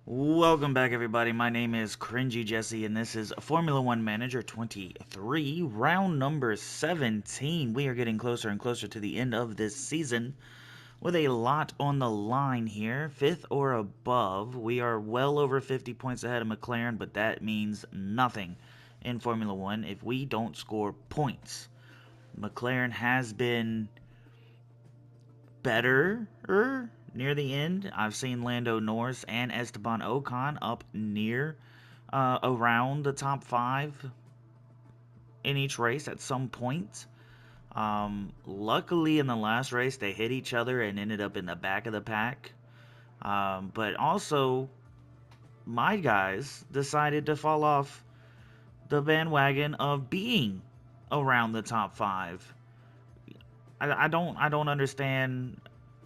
Welcome back, everybody. My name is CringeyJesse, and this is Formula One Manager 23, round number 17. We are getting closer and closer to the end of this season with a lot on the line here. 5th or above. We are well over 50 points ahead of McLaren, but that means nothing in Formula One if we don't score points. McLaren has been better near the end. I've seen Lando Norris and Esteban Ocon up near around the top 5 in each race at some point. Luckily, in the last race, they hit each other and ended up in the back of the pack. But also, my guys decided to fall off the bandwagon of being around the top 5. I don't understand.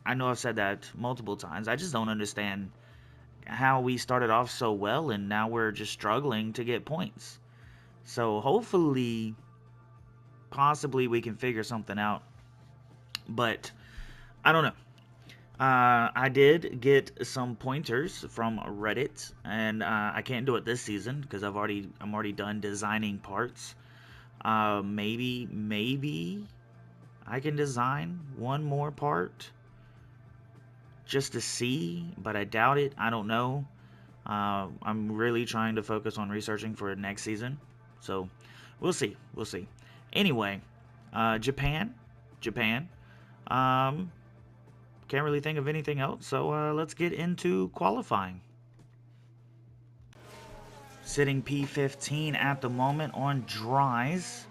I know I've said that multiple times. I just don't understand how we started off so well and now we're just struggling to get points. So hopefully, possibly we can figure something out. But I don't know. I did get some pointers from Reddit, and I can't do it this season because I'm already done designing parts. Maybe I can design one more part just to see, but I doubt it. I don't know. I'm really trying to focus on researching for next season, so we'll see. We'll see. Anyway, Japan. Can't really think of anything else, so let's get into qualifying. Sitting P15 at the moment on dries.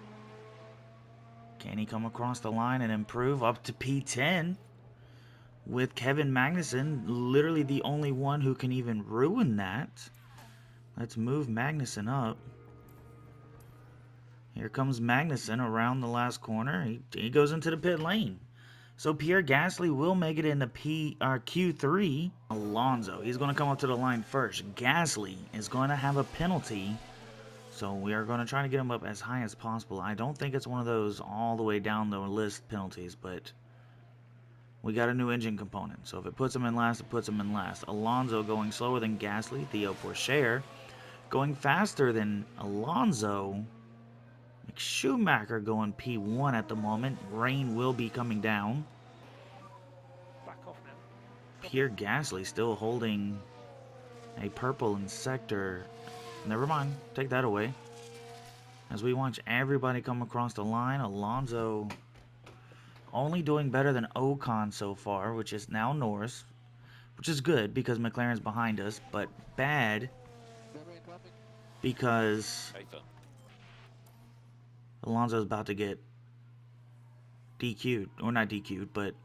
Can he come across the line and improve up to P10? With Kevin Magnussen literally the only one who can even ruin that. Let's move Magnussen up. Here comes Magnussen around the last corner. He goes into the pit lane. So Pierre Gasly will make it into Q3. Alonso, he's going to come up to the line first. Gasly is going to have a penalty. So we are going to try to get him up as high as possible. I don't think it's one of those all the way down the list penalties, but we got a new engine component. So if it puts him in last, it puts him in last. Alonso going slower than Gasly. Theo Pourchaire going faster than Alonso. Schumacher going P1 at the moment. Rain will be coming down. Back off now. Pierre Gasly still holding a purple in sector. Never mind. Take that away. As we watch everybody come across the line, Alonso only doing better than Ocon so far, which is now Norris, which is good because McLaren's behind us, but bad because Alonso's about to get DQ'd, or not DQ'd, but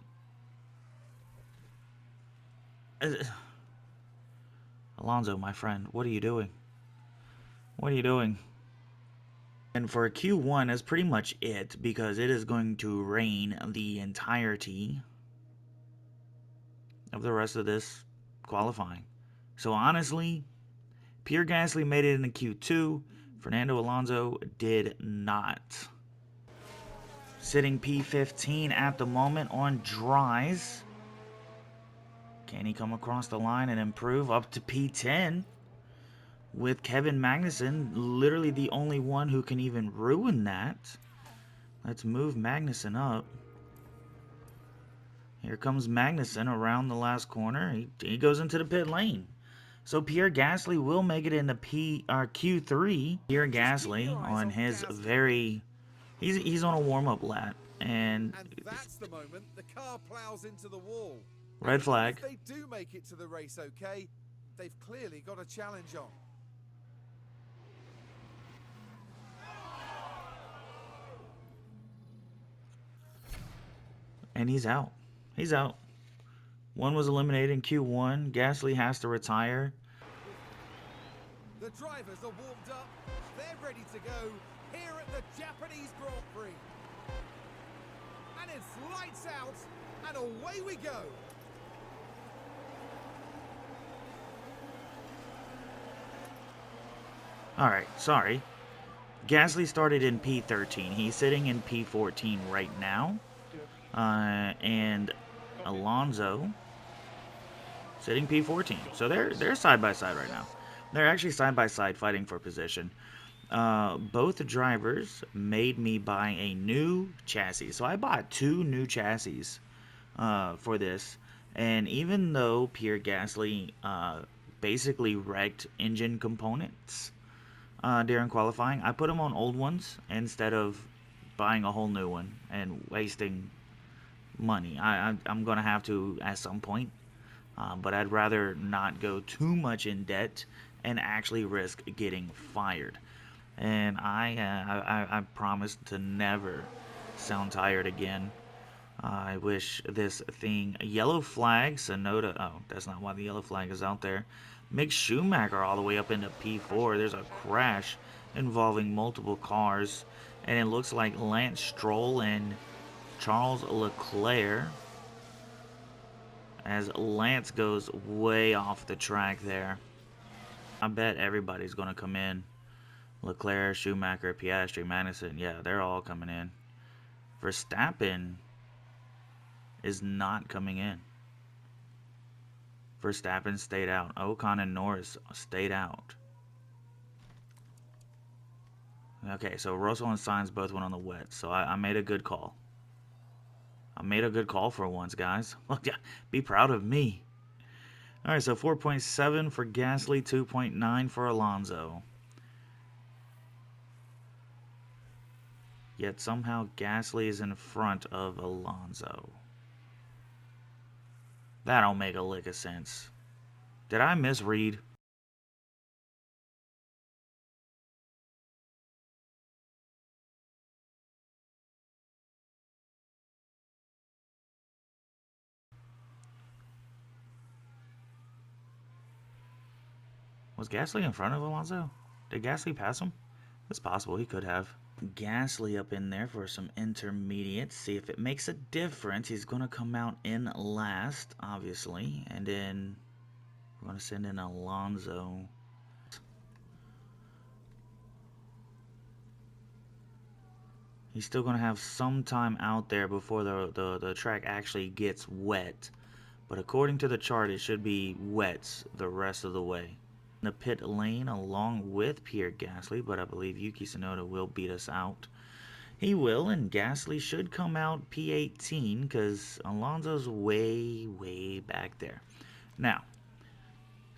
Alonso, my friend, what are you doing? What are you doing? And for Q1, that's pretty much it, because it is going to rain the entirety of the rest of this qualifying. So honestly, Pierre Gasly made it into Q2. Fernando Alonso did not. Sitting P15 at the moment on dries. Can he come across the line and improve up to P10? With Kevin Magnussen literally the only one who can even ruin that. Let's move Magnussen up. Here comes Magnussen around the last corner. He goes into the pit lane. So Pierre Gasly will make it into Q3. Pierre Gasly on his he's on a warm-up lap, and that's the moment the car plows into the wall. Red flag. If they do make it to the race okay, they've clearly got a challenge on. And he's out. He's out. One was eliminated in Q1. Gasly has to retire. The drivers are warmed up. They're ready to go here at the Japanese Grand Prix. And it's lights out, and away we go. Alright, sorry. Gasly started in P13. He's sitting in P14 right now. And Alonso sitting P14. So they're side by side right now. They're actually side by side fighting for position. Both drivers made me buy a new chassis. So I bought 2 new chassis for this. And even though Pierre Gasly basically wrecked engine components during qualifying, I put him on old ones instead of buying a whole new one and wasting money. I'm going to have to at some point, but I'd rather not go too much in debt and actually risk getting fired. And I promise to never sound tired again. I wish this thing, yellow flag, Sonoda, oh, that's not why the yellow flag is out there. Mick Schumacher all the way up into P4. There's a crash involving multiple cars, and it looks like Lance Stroll and Charles Leclerc, as Lance goes way off the track there. I bet everybody's going to come in. Leclerc, Schumacher, Piastri, Magnussen, yeah, they're all coming in. Verstappen is not coming in. Verstappen stayed out. Ocon and Norris stayed out. Okay, so Russell and Sainz both went on the wet, so I made a good call. I made a good call for once, guys. Be proud of me. Alright, so 4.7 for Gasly, 2.9 for Alonso. Yet somehow Gasly is in front of Alonso. That don't make a lick of sense. Did I misread? Was Gasly in front of Alonso? Did Gasly pass him? It's possible, he could have. Gasly up in there for some intermediates. See if it makes a difference. He's going to come out in last, obviously. And then we're going to send in Alonso. He's still going to have some time out there before the track actually gets wet. But according to the chart, it should be wet the rest of the way. In the pit lane along with Pierre Gasly, but I believe Yuki Tsunoda will beat us out. He will, and Gasly should come out P18 because Alonso's way back there. Now,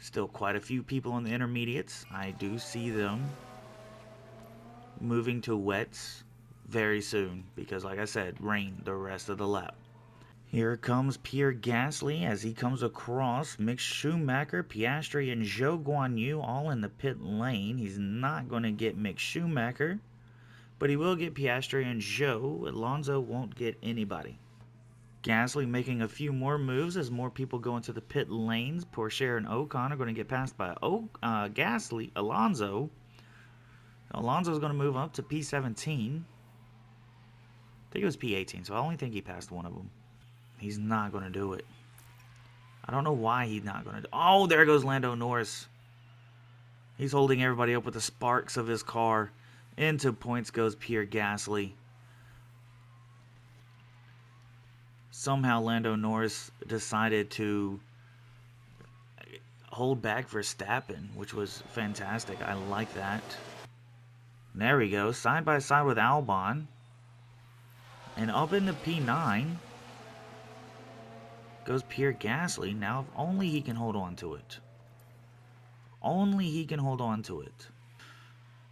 still quite a few people in the intermediates. I do see them moving to wets very soon because, like I said, rain the rest of the lap. Here comes Pierre Gasly as he comes across. Mick Schumacher, Piastri, and Zhou Guanyu all in the pit lane. He's not going to get Mick Schumacher, but he will get Piastri and Zhou. Alonso won't get anybody. Gasly making a few more moves as more people go into the pit lanes. Pourchaire and Ocon are going to get passed by Gasly. Alonso's going to move up to P17. I think it was P18, so I only think he passed one of them. He's not going to do it. I don't know why he's not going to do it. Oh, there goes Lando Norris. He's holding everybody up with the sparks of his car. Into points goes Pierre Gasly. Somehow Lando Norris decided to hold back Verstappen, which was fantastic. I like that. There we go. Side by side with Albon. And up into P9 goes Pierre Gasly. Now, if only he can hold on to it. Only he can hold on to it.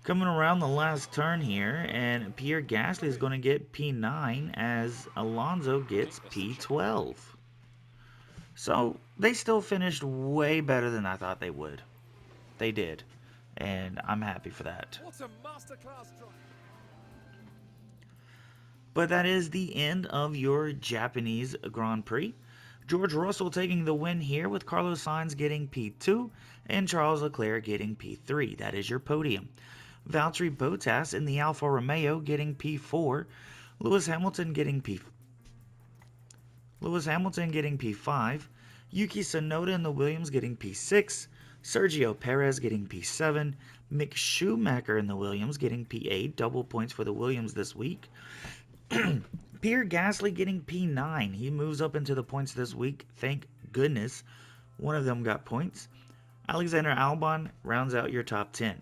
Coming around the last turn here, and Pierre Gasly is going to get P9 as Alonso gets P12. So, they still finished way better than I thought they would. They did. And I'm happy for that. What a masterclass drive. But that is the end of your Japanese Grand Prix. George Russell taking the win here with Carlos Sainz getting P2 and Charles Leclerc getting P3. That is your podium. Valtteri Bottas in the Alfa Romeo getting P4. Lewis Hamilton getting P5. Yuki Tsunoda in the Williams getting P6. Sergio Perez getting P7. Mick Schumacher in the Williams getting P8. Double points for the Williams this week. Pierre Gasly getting P9. He moves up into the points this week. Thank goodness. One of them got points. Alexander Albon rounds out your top 10.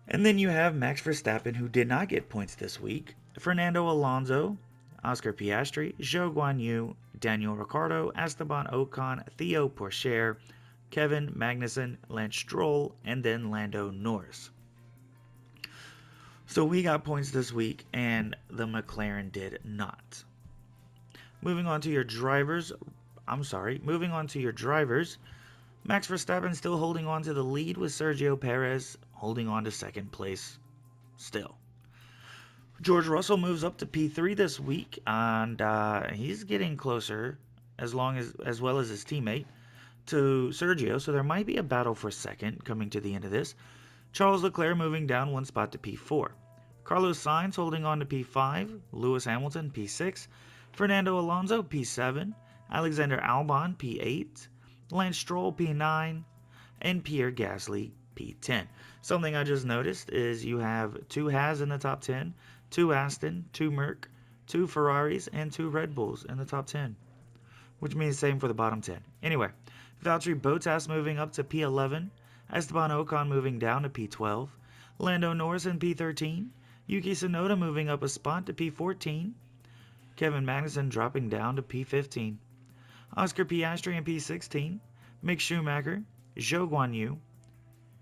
And then you have Max Verstappen, who did not get points this week. Fernando Alonso, Oscar Piastri, Zhou Guanyu, Daniel Ricciardo, Esteban Ocon, Theo Pourchaire, Kevin Magnussen, Lance Stroll, and then Lando Norris. So we got points this week, and the McLaren did not. Moving on to your drivers, Max Verstappen still holding on to the lead with Sergio Perez holding on to second place still. George Russell moves up to P3 this week, and he's getting closer, as well as his teammate, to Sergio, so there might be a battle for second coming to the end of this. Charles Leclerc moving down one spot to P4. Carlos Sainz holding on to P5, Lewis Hamilton P6, Fernando Alonso P7, Alexander Albon P8, Lance Stroll P9, and Pierre Gasly P10. Something I just noticed is you have 2 Haas in the top 10, 2 Aston, 2 Merc, 2 Ferraris, and 2 Red Bulls in the top 10, which means same for the bottom 10. Anyway, Valtteri Bottas moving up to P11, Esteban Ocon moving down to P12, Lando Norris in P13, Yuki Tsunoda moving up a spot to P14, Kevin Magnussen dropping down to P15, Oscar Piastri in P16, Mick Schumacher, Zhou Guanyu,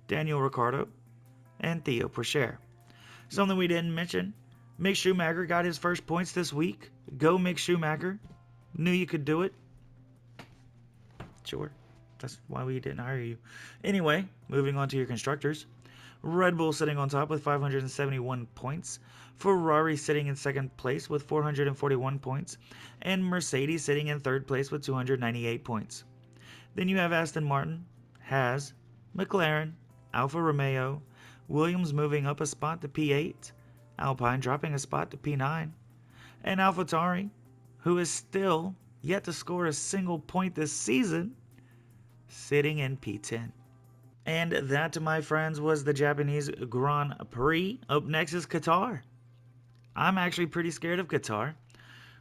Daniel Ricciardo, and Theo Pourchaire. Something we didn't mention, Mick Schumacher got his first points this week. Go Mick Schumacher. Knew you could do it. Sure. That's why we didn't hire you. Anyway, moving on to your constructors. Red Bull sitting on top with 571 points. Ferrari sitting in second place with 441 points. And Mercedes sitting in third place with 298 points. Then you have Aston Martin, Haas, McLaren, Alfa Romeo, Williams moving up a spot to P8, Alpine dropping a spot to P9, and AlphaTauri, who is still yet to score a single point this season, sitting in P10. And that, my friends, was the Japanese Grand Prix. Up next is Qatar. I'm actually pretty scared of Qatar.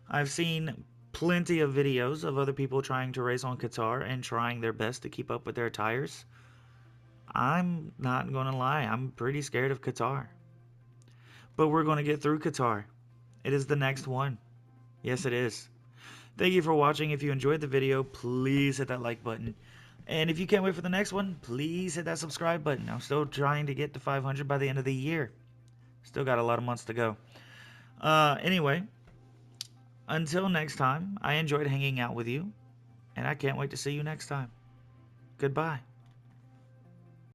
I've seen plenty of videos of other people trying to race on Qatar and trying their best to keep up with their tires. I'm not going to lie, I'm pretty scared of Qatar. But we're going to get through Qatar. It is the next one. Yes, it is. Thank you for watching. If you enjoyed the video, please hit that like button. And if you can't wait for the next one, please hit that subscribe button. I'm still trying to get to 500 by the end of the year. Still got a lot of months to go. Anyway, until next time, I enjoyed hanging out with you, and I can't wait to see you next time. Goodbye.